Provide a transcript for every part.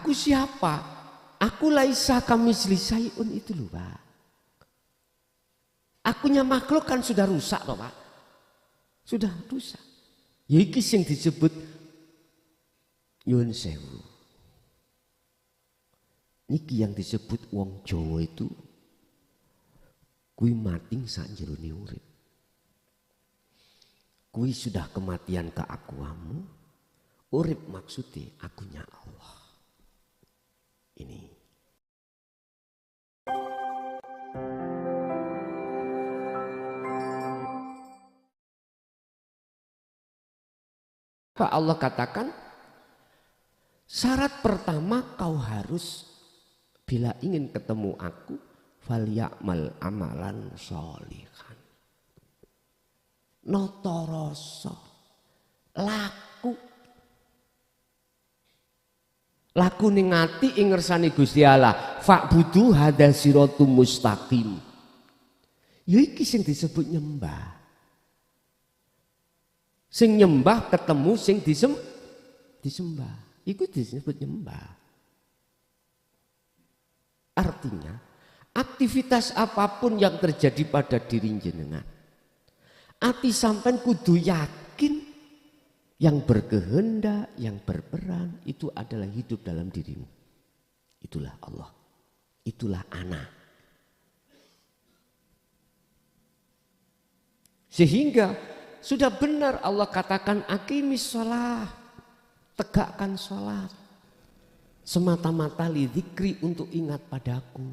Aku siapa? Aku laisa kamisli syai'un itu loh Pak. Akunya makhluk kan sudah rusak loh Pak. Sudah rusak. Ya iki sing disebut nyuwun sewu. Niki yang disebut wong Jawa itu kuwi mating sak jerone urip. Kuwi sudah kematian keakuanmu, urip maksudnya akunya Allah. Ini. Pak Allah katakan, syarat pertama kau harus bila ingin ketemu aku, falyamal amalan sholihan. Notoroso, laku. Laku ning ati ing ngersani Gusti Allah, fa'budu hadza siratum mustaqim. Ya iki sing disebut nyembah. Sing nyembah ketemu sing disembah. Iku disebut nyembah. Artinya, aktivitas apapun yang terjadi pada diri jenengan, ati sampean kudu yakin yang berkehendak, yang berperan itu adalah hidup dalam dirimu. Itulah Allah. Itulah ana. Sehingga sudah benar Allah katakan aqimis shalah, tegakkan sholat. Semata-mata lidzikri untuk ingat padaku.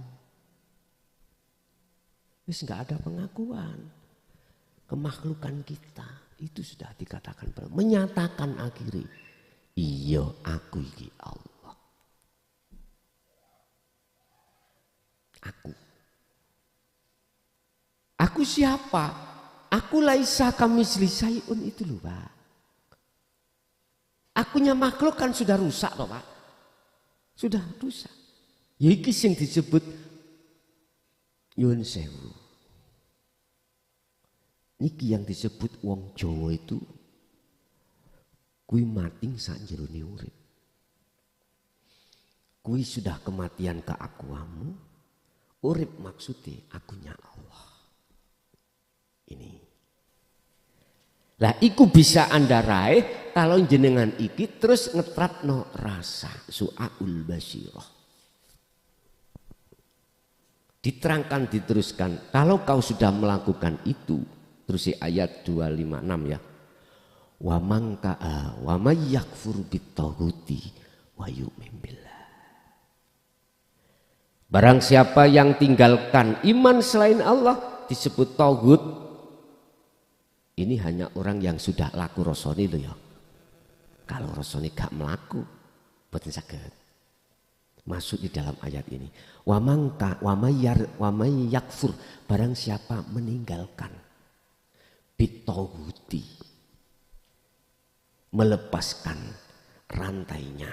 Wis enggak ada pengakuan. Kemakhlukan kita itu sudah dikatakan, menyatakan akhiri, iya aku iki Allah. Aku siapa? Aku laisa kamisli syai'un itu loh Pak. Akunya makhluk kan sudah rusak loh Pak. Sudah rusak. Ya iki sing disebut nyuwun sewu. Niki yang disebut wong Jawa itu kuwi mating sak jerone urip. Kuwi sudah kematian keakuanmu, urip maksudnya akunya Allah. Ini. Lah iku bisa Anda raih kalau jenengan iki terus ngetrapno rasa su'aul basyirah. Diterangkan diteruskan, kalau kau sudah melakukan itu, terus ayat 256 ya. Wa man ka'a wa may yakfur bitaghuti wa yu'min billah. Barang siapa yang tinggalkan iman selain Allah disebut taghut. Ini hanya orang yang sudah laku rasane lho ya. Kalau rasane gak melaku, boten saged masuk di dalam ayat ini. Wa may yakfur, barang siapa meninggalkan bitaghuti, melepaskan rantainya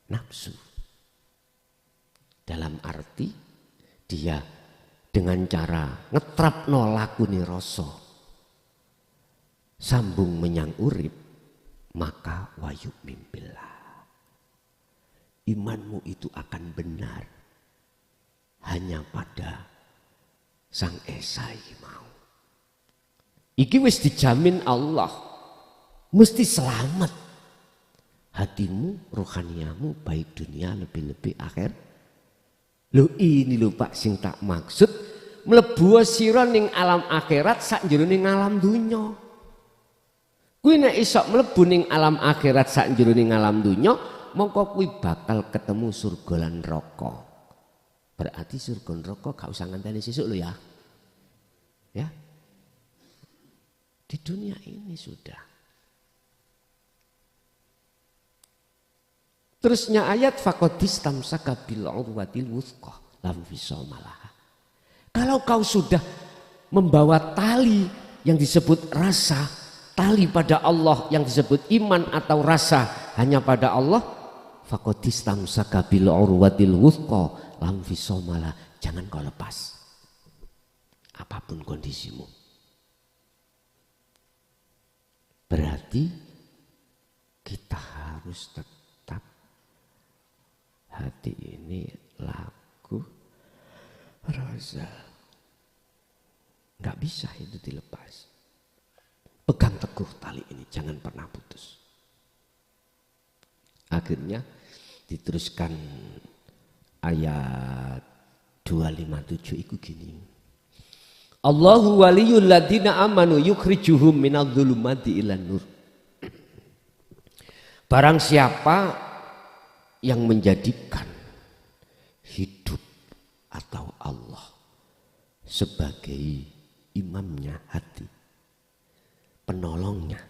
nafsu. Dalam arti dia dengan cara ngetrapno lakune rasa sambung menyang urip, maka wayu mimpilah. Imanmu itu akan benar hanya pada Sang Esa mau. Iki wis dijamin Allah, mesti selamat. Hatimu, rohaniamu, baik dunia lebih-lebih akhir. Lho ini lho Pak sing tak maksud, mlebu sira ning alam akhirat sak jroning alam dunya. Kuwi nek iso mlebu ning alam akhirat sak jroning alam dunya, mongko kuwi bakal ketemu surga lan neraka. Berarti surga neraka gak usah ngenteni sesuk lho ya. Ya. Di dunia ini sudah. Terusnya ayat faqadistamsaka bil urwatil wuthqa lam fisamalah. Kalau kau sudah membawa tali yang disebut rasa, tali pada Allah yang disebut iman atau rasa hanya pada Allah, faqadistamsaka bil urwatil wuthqa lam fisamalah. Jangan kau lepas. Apapun kondisimu. Berarti kita harus tetap hati ini laku Raza. Nggak bisa itu dilepas. Pegang teguh tali ini, jangan pernah putus. Akhirnya diteruskan ayat 257 itu gini. Allahu waliyul ladina amanu yukhrijuhum minadh-dhulumati ilan nur. Barang siapa yang menjadikan hidup atau Allah sebagai imamnya hati, penolongnya,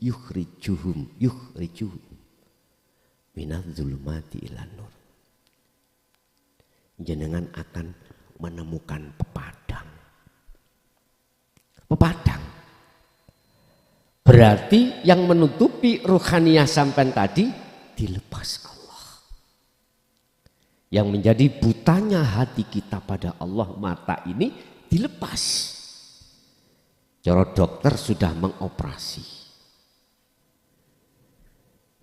yukhrijuhum minadh-dhulumati ilan nur. Jenengan akan menemukan pepadang. Pepadang berarti yang menutupi ruhaniyah sampai tadi dilepas Allah. Yang menjadi butanya hati kita pada Allah, mata ini dilepas. Cara dokter sudah mengoperasi.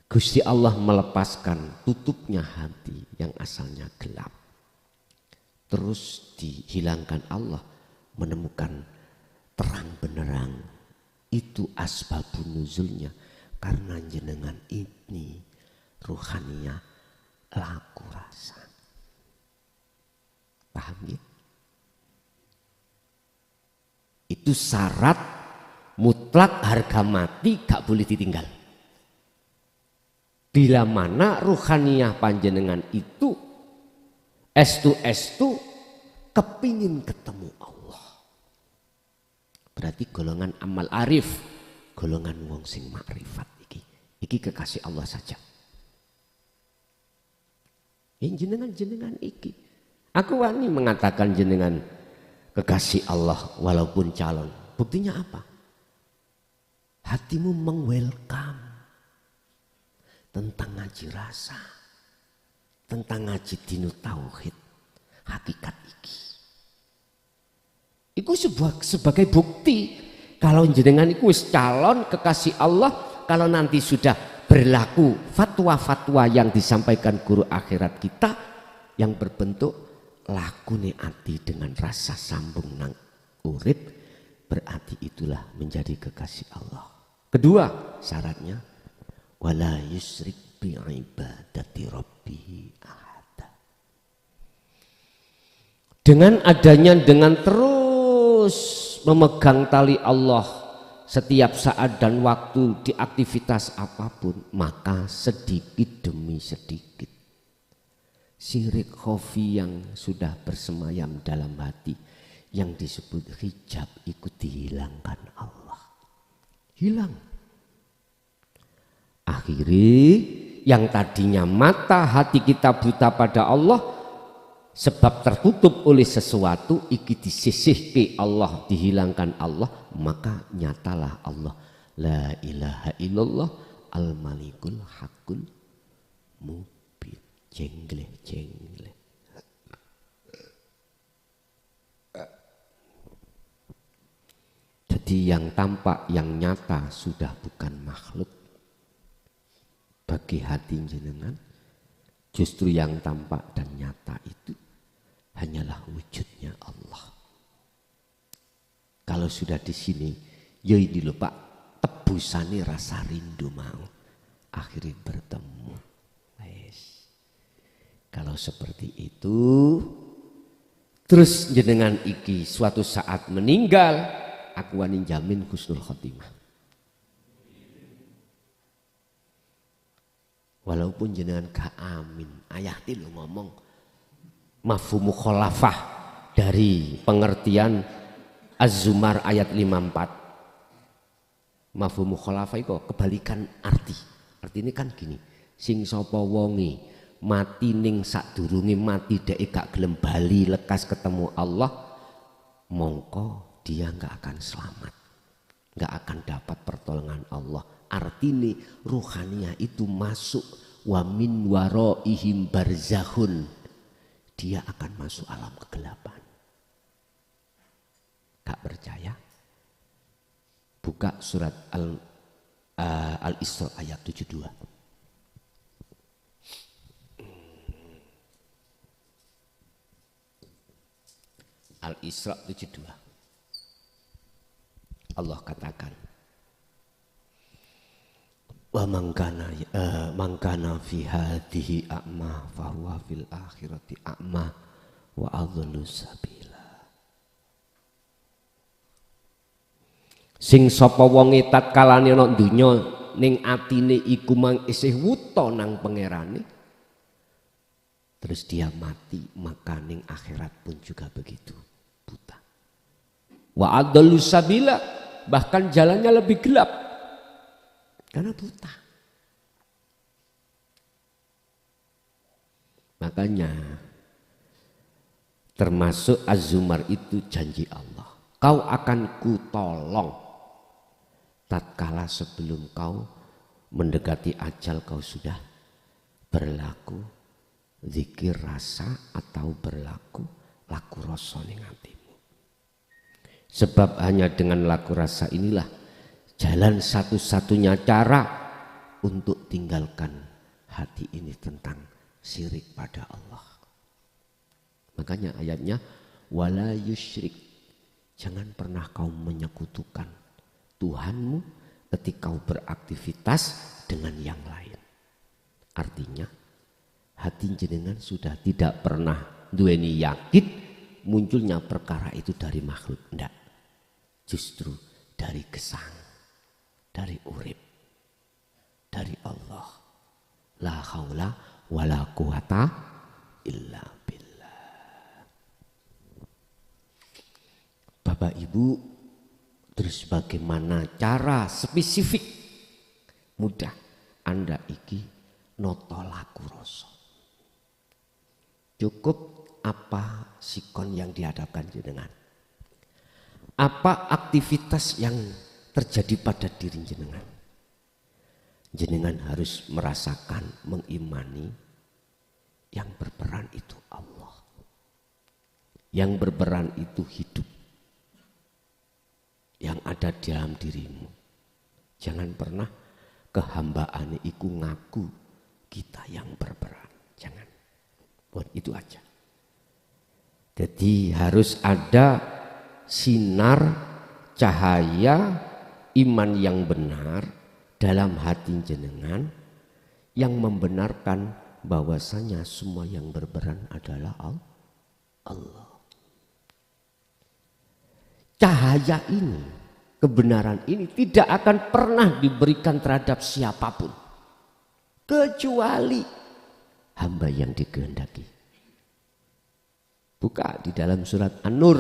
Gusti Allah melepaskan tutupnya hati yang asalnya gelap. Terus dihilangkan Allah, menemukan terang benerang. Itu asbabun nuzulnya, karena jenengan ini ruhaniyah laku rasa. Paham ya? Itu syarat mutlak harga mati, gak boleh ditinggal. Bila mana ruhaniyah panjenengan itu estu kepingin ketemu Allah. Berarti golongan amal arif, golongan wong sing makrifat iki kekasih Allah saja. Jenengan iki. Aku wani mengatakan jenengan kekasih Allah walaupun calon. Buktinya apa? Hatimu meng-welcome tentang ngaji rasa, tentang ngaji dinu tauhid, hakikat iki. Itu sebagai bukti kalau jenengan itu calon kekasih Allah, kalau nanti sudah berlaku fatwa-fatwa yang disampaikan guru akhirat kita yang berbentuk lakune ati dengan rasa sambung nang urip, berarti itulah menjadi kekasih Allah. Kedua syaratnya wala yusrik bi ibadati rabbih ahada. Dengan terus memegang tali Allah setiap saat dan waktu di aktivitas apapun, maka sedikit demi sedikit syirik khafi yang sudah bersemayam dalam hati yang disebut hijab ikut dihilangkan Allah. Hilang. Akhirnya yang tadinya mata hati kita buta pada Allah, sebab tertutup oleh sesuatu, iki disisihke Allah, dihilangkan Allah, maka nyatalah Allah la ilaha illallah al malikul hakul mubin. Jengleh. Jadi yang tampak, yang nyata sudah bukan makhluk bagi hati jenengan. Justru yang tampak dan nyata itu hanyalah wujudnya Allah. Kalau sudah di sini, ya ini lho Pak, tebusane rasa rindu mau akhirnya bertemu. Yes. Kalau seperti itu, terus jenengan iki suatu saat meninggal, aku wani jamin husnul khotimah. Walaupun jenengan gak amin, ayah lu ngomong mafhum mukhalafah dari pengertian Az-Zumar ayat 54. Mafhum mukhalafah itu kebalikan arti. Arti ini kan gini, sing sapa wonge mati ning sadurunge mati dhek gak gelem bali lekas ketemu Allah, mongko dia gak akan selamat, gak akan dapat pertolongan Allah. Artinya ruhaniyah itu masuk wa min waraihim barzakhun, dia akan masuk alam kegelapan. Gak percaya? Buka surat Al-Isra ayat 72. Al-Isra 72. Allah katakan, wa mangkana fi hadhihi a'ma fahuwa fil akhirati a'ma wa adhallu sabila. Sing sapa wonge tatkalane ana donya ning atine iku mang isih wuta nang pangerane, terus dia mati, maka ning akhirat pun juga begitu, buta. Wa adallu sabila, bahkan jalannya lebih gelap karena buta. Makanya termasuk Az-Zumar itu janji Allah, kau akan kutolong tatkala sebelum kau mendekati ajal kau sudah berlaku zikir rasa atau berlaku laku rasa ning atimu. Sebab hanya dengan laku rasa inilah jalan satu-satunya cara untuk tinggalkan hati ini tentang syirik pada Allah. Makanya ayatnya wala yusyrik, jangan pernah kau menyekutukan Tuhanmu ketika kau beraktivitas dengan yang lain. Artinya hati jenengan sudah tidak pernah duweni yakin munculnya perkara itu dari makhluk, enggak. Justru dari gesang, dari urip, dari Allah. La haula wala quwata illa billah. Bapak Ibu, terus bagaimana cara spesifik mudah Anda iki noto laku rasa? Cukup apa sikon yang dihadapkan jenengan? Apa aktivitas yang terjadi pada diri jenengan? Jenengan harus merasakan, mengimani yang berperan itu Allah. Yang berperan itu hidup yang ada di dalam dirimu. Jangan pernah kehambaan iku ngaku kita yang berperan. Jangan. Buat itu aja. Jadi harus ada sinar cahaya iman yang benar dalam hati jenengan yang membenarkan bahwasanya semua yang berperan adalah Allah. Cahaya ini, kebenaran ini tidak akan pernah diberikan terhadap siapapun kecuali hamba yang dikehendaki. Buka di dalam surat An-Nur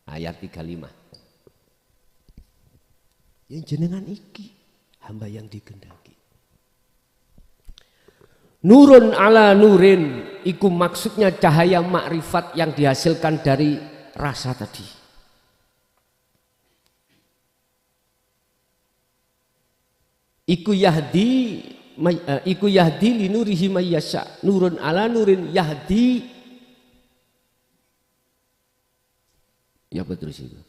ayat 35. Yang jenengan iki hamba yang dikehendaki. Nurun ala nurin, iku maksudnya cahaya makrifat yang dihasilkan dari rasa tadi. Iku yahdi linurihi mayyasha. Nurun ala nurin yahdi. Ya apa terus itu?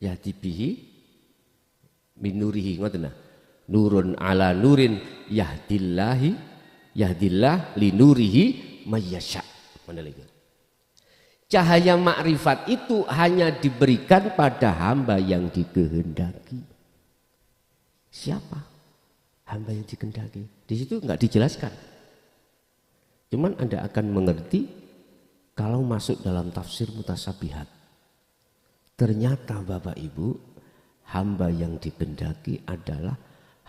Yahdi bihi minurihi, ngoten nah. Nurun ala nurin yahdillah linurihi mayyasha. Mana lagi? Cahaya makrifat itu hanya diberikan pada hamba yang dikehendaki. Siapa hamba yang dikehendaki? Di situ enggak dijelaskan. Cuman Anda akan mengerti kalau masuk dalam tafsir mutasabihat. Ternyata Bapak Ibu, hamba yang dikehendaki adalah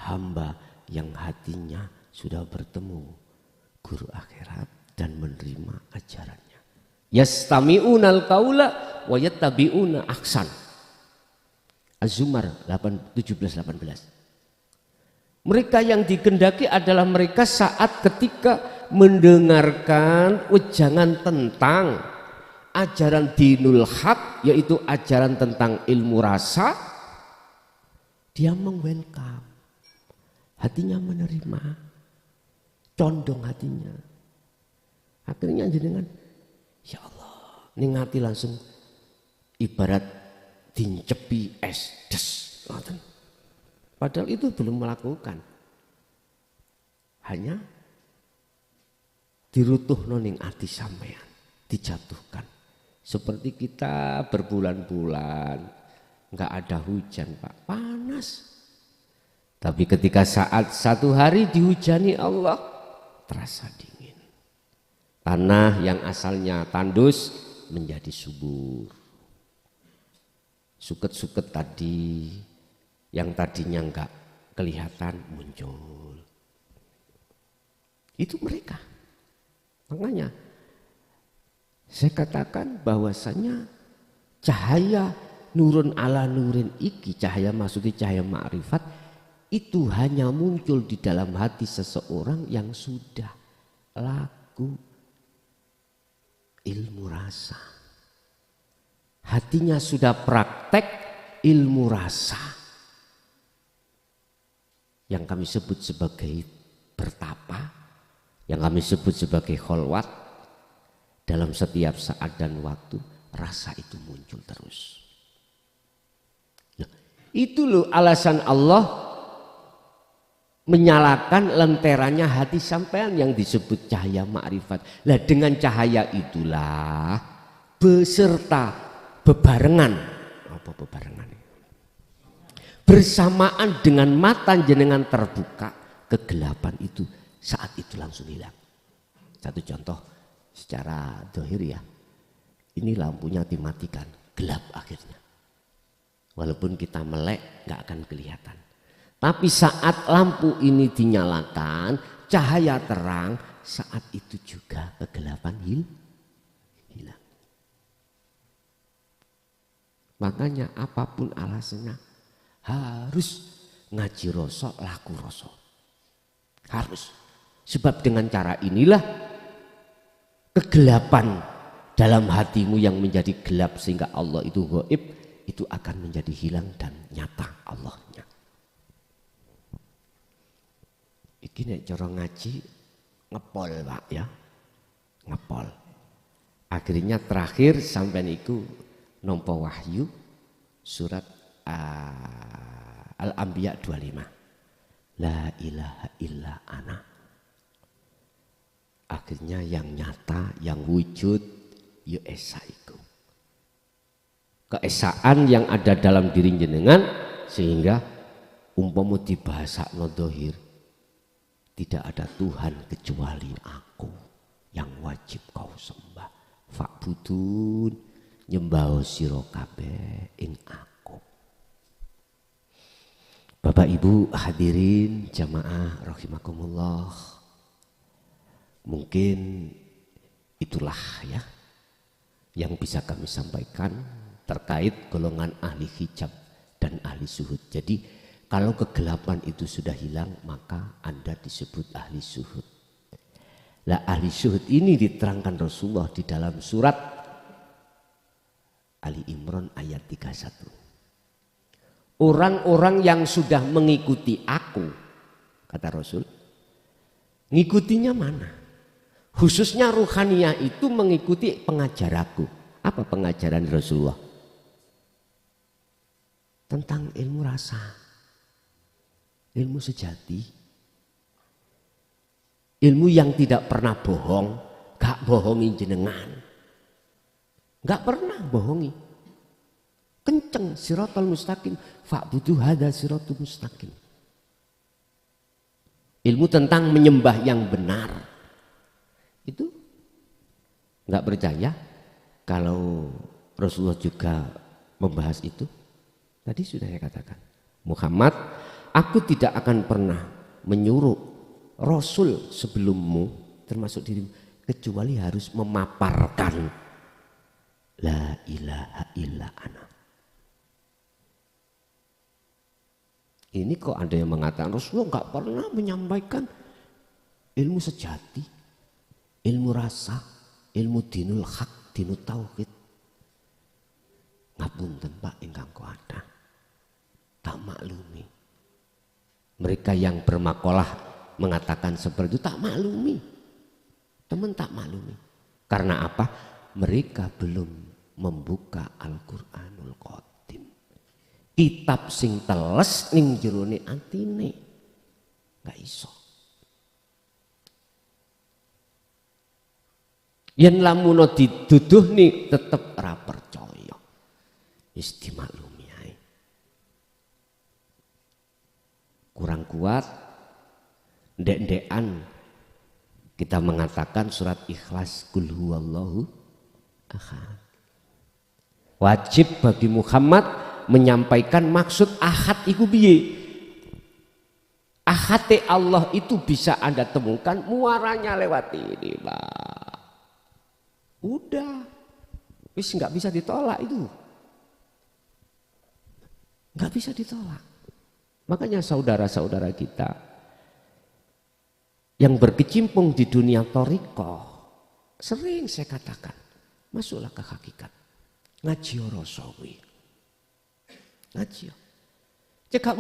hamba yang hatinya sudah bertemu guru akhirat dan menerima ajarannya. Yastami'unal qaula wa yattabi'una ahsan. Az-Zumar 17-18. Mereka yang dikehendaki adalah mereka saat ketika mendengarkan wejangan tentang ajaran dinul haq, yaitu ajaran tentang ilmu rasa, dia meng-welcome, hatinya menerima, condong hatinya. Akhirnya jenengan, ya Allah, ning hati langsung ibarat dincepi es des. Padahal itu belum melakukan, hanya dirutuhno ning ati sampean, dijatuhkan. Seperti kita berbulan-bulan nggak ada hujan, Pak, panas. Tapi ketika saat satu hari dihujani Allah, terasa dingin. Tanah yang asalnya tandus menjadi subur. Suket-suket tadi yang tadinya enggak kelihatan muncul. Itu mereka. Makanya saya katakan bahwasanya cahaya nurun ala nurin iki, cahaya maksudnya cahaya ma'rifat, itu hanya muncul di dalam hati seseorang yang sudah laku ilmu rasa. Hatinya sudah praktek ilmu rasa. Yang kami sebut sebagai bertapa, yang kami sebut sebagai kholwat, dalam setiap saat dan waktu rasa itu muncul terus. Nah, itu loh alasan Allah menyalakan lenterannya hati sampean yang disebut cahaya ma'rifat. Lah dengan cahaya itulah beserta bebarengan, apa bebarengan? Bersamaan dengan mata jenengan terbuka, kegelapan itu saat itu langsung hilang. Satu contoh secara dohir ya, ini lampunya dimatikan, gelap akhirnya. Walaupun kita melek nggak akan kelihatan. Tapi saat lampu ini dinyalakan, cahaya terang, saat itu juga kegelapan hilang. Makanya apapun alasannya harus ngaji rosok, laku rosok. Harus. Sebab dengan cara inilah kegelapan dalam hatimu yang menjadi gelap sehingga Allah itu gaib, itu akan menjadi hilang dan nyata Allahnya. Iki nek cara ngaji ngepol Pak ya. Ngepol. Akhirnya terakhir sampai niku nampa wahyu surat Al-Anbiya 25. La ilaha illa ana. Akhirnya yang nyata, yang wujud ya esa iku. Keesaan yang ada dalam diri jenengan sehingga umpama dibahasakno dohir, tidak ada Tuhan kecuali aku yang wajib kau sembah. Fa'budun, nyembah sira kabeh ing aku. Bapak Ibu hadirin jamaah rahimakumullah. Mungkin itulah ya yang bisa kami sampaikan terkait golongan ahli hijab dan ahli suhud. Jadi kalau kegelapan itu sudah hilang maka Anda disebut ahli suhud. Lah ahli suhud ini diterangkan Rasulullah di dalam surat Ali Imran ayat 31. Orang-orang yang sudah mengikuti aku, kata Rasul, ngikutinya mana? Khususnya ruhaniyah itu mengikuti pengajaranku. Apa pengajaran Rasulullah? Tentang ilmu rasa, ilmu sejati, ilmu yang tidak pernah bohong, gak bohongi jenengan, gak pernah bohongi, kenceng siratal mustaqim, fa'budu hadza siratul mustaqim. Ilmu tentang menyembah yang benar. Itu nggak percaya kalau Rasulullah juga membahas itu. Tadi sudah saya katakan, Muhammad, aku tidak akan pernah menyuruh Rasul sebelummu termasuk dirimu kecuali harus memaparkan la ilaha illa ana. Ini kok ada yang mengatakan Rasulullah nggak pernah menyampaikan ilmu sejati, ilmu rasa, ilmu dinul haq, dinul tauhid. Ngapunten Pak ingkang kuwata. Tak maklumi. Mereka yang bermakalah mengatakan seperti itu tak maklumi. Teman tak maklumi. Karena apa? Mereka belum membuka Al-Qur'anul Qadim. Kitab sing teles ning jerone atine. Enggak iso. Yen lamun diduduhni tetep ora percaya. Wis dimaklumi ae. Kurang kuat ndek-ndekan kita mengatakan surat Ikhlas kul huwallahu ahad. Wajib bagi Muhammad menyampaikan maksud ahad iku piye. Ahate Allah itu bisa Anda temukan muaranya lewat ini, Pak. Udah, wis nggak bisa ditolak itu, nggak bisa ditolak. Makanya saudara-saudara kita yang berkecimpung di dunia thariqah, sering saya katakan, masuklah ke hakikat, ngaji rasa kuwi, ngaji. Cekak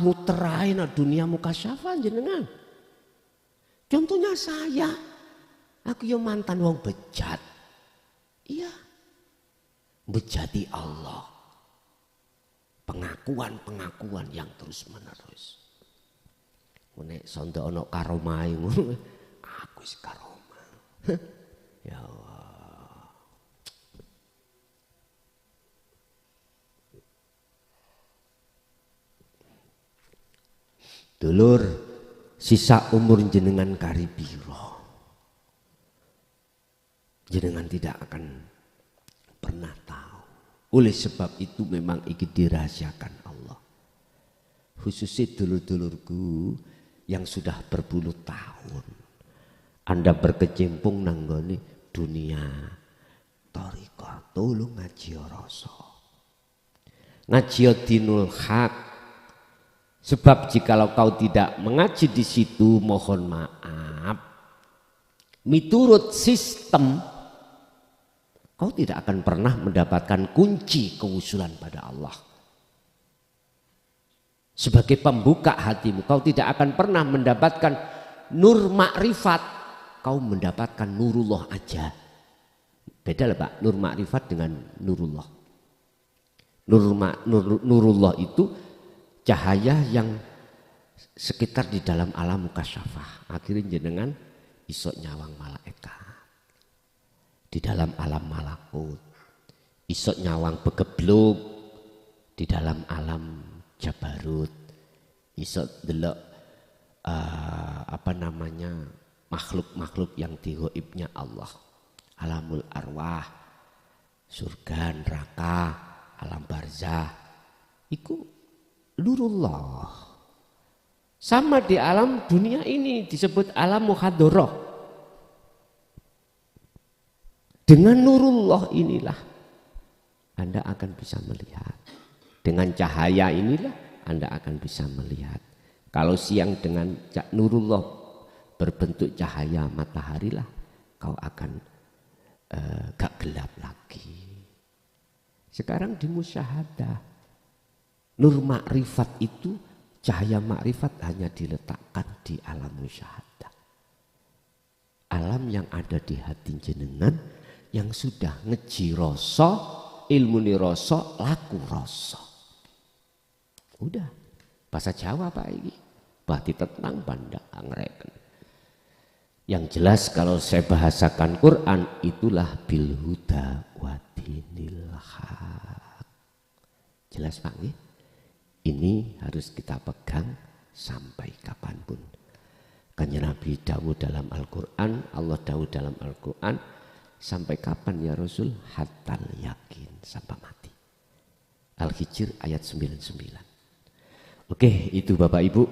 muter ae na dunia mukasyafah jenengan. Contohnya saya, aku yo mantan wong bejat. Iya. Bejati Allah. Pengakuan yang terus menerus. Nek sondo ono karomah ngono, aku wis karomah. Ya Allah. Dulur, sisa umur jenengan kari piro, jenengan tidak akan pernah tahu. Oleh sebab itu memang iki dirahasiakan Allah. Khususnya dulur-dulurku yang sudah berpuluh tahun, Anda berkecimpung nanggone dunia thariqah, tolong ngaji rasa, ngaji dinul haq. Sebab jikalau kau tidak mengaji di situ, mohon maaf, miturut sistem, kau tidak akan pernah mendapatkan kunci kewusulan pada Allah. Sebagai pembuka hatimu, kau tidak akan pernah mendapatkan nur makrifat, kau mendapatkan nurullah aja. Beda lah Pak, nur makrifat dengan nurullah. Nurullah itu cahaya yang sekitar di dalam alam mukasyafah. Akhirnya jenengan isok nyawang malaikat di dalam alam malakut, isok nyawang begebluk di dalam alam jabarut, isok delok makhluk-makhluk yang digoibnya Allah, alamul arwah, surga, neraka, alam barzah, iku nurullah. Sama di alam dunia ini disebut alam muhadharah. Dengan nurullah inilah Anda akan bisa melihat. Dengan cahaya inilah Anda akan bisa melihat. Kalau siang dengan nurullah berbentuk cahaya matahari lah, kau akan gak gelap lagi. Sekarang di musyahadah, nur makrifat itu, cahaya makrifat hanya diletakkan di alam musyahadah. Alam yang ada di hati jenengan yang sudah ngeji rasa, ilmu ni rasa, laku rasa. Udah, bahasa Jawa Pak ini, bahti tenang banda angreken. Yang jelas kalau saya bahasakan Quran, itulah bil huda wa dinil haq. Jelas Pak ini? Ini harus kita pegang sampai kapanpun. Kanjeng Nabi dawuh dalam Al-Quran, Allah dawuh dalam Al-Quran, sampai kapan ya Rasul? Hatal yakin, sampai mati. Al-Hijr ayat 99. Oke, itu Bapak Ibu.